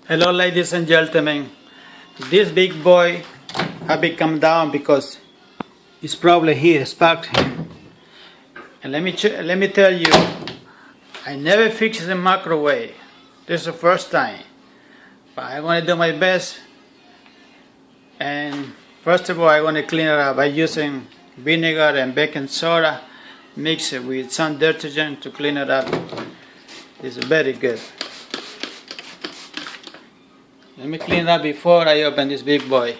Hello ladies and gentlemen, this big boy have come down because it's probably here, sparked him. And let me tell you, I never fixed the microwave. This is the first time, but I'm going to do my best. And first of all, I'm going to clean it up by using vinegar and baking soda, mix it with some detergent to clean it up. It's very good. Let me clean it up before I open this big boy.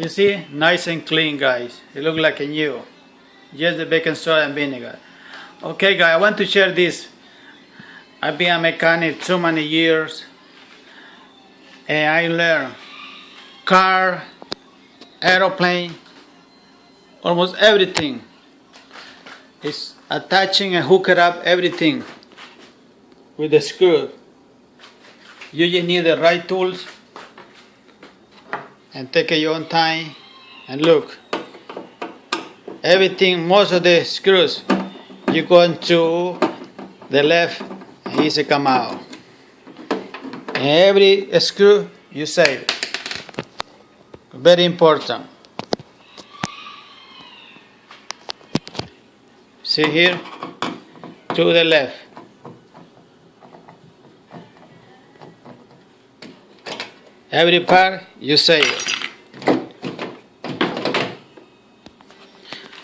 You see, nice and clean, guys. It looks like a new. Just the baking soda and vinegar. Okay, guys, I want to share this. I've been a mechanic so many years, and I learned car, aeroplane, almost everything. It's attaching and hooking up everything with the screw. You just need the right tools and take your own time and look. Everything, most of the screws, you go into the left and easy come out. And every screw you save. Very important. See here, to the left. Every part you save.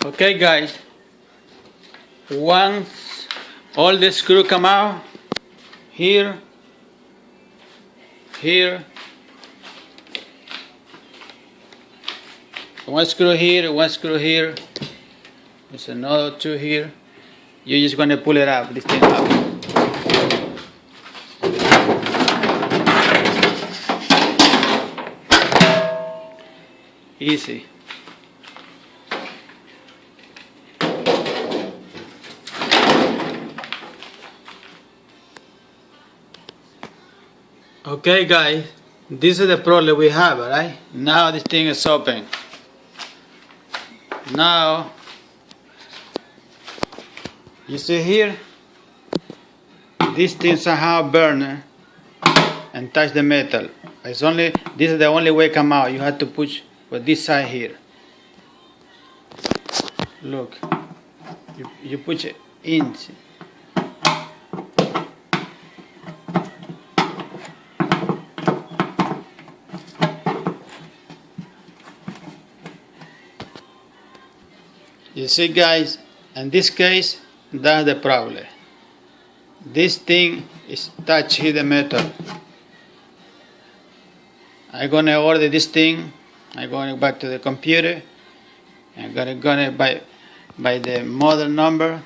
Okay, guys. Once all the screw come out, here, one screw here, one screw here. There's another two here. You're just gonna pull it up, this thing up. Easy. Okay, guys, this is the problem we have, right? Now this thing is open. Now, you see here, this thing somehow burn and touch the metal. This is the only way come out. You have to push for this side here. Look, you push it in. You see, guys, in this case, that's the problem. This thing is touching the metal. I'm gonna order this thing. I'm going back to the computer. I'm gonna by the model number.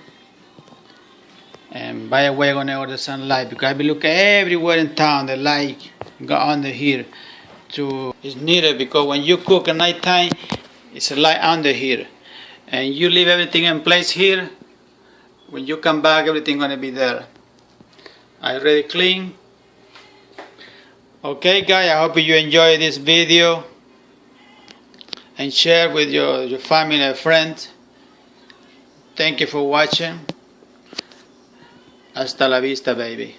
And by the way, I'm gonna order some light because I've been looking everywhere in town. The light got under here. It's needed because when you cook at night time, it's a light under here. And you leave everything in place here. When you come back, everything gonna be there. I already clean. Okay, guys, I hope you enjoy this video and share with your family and friends. Thank you for watching. Hasta la vista, baby.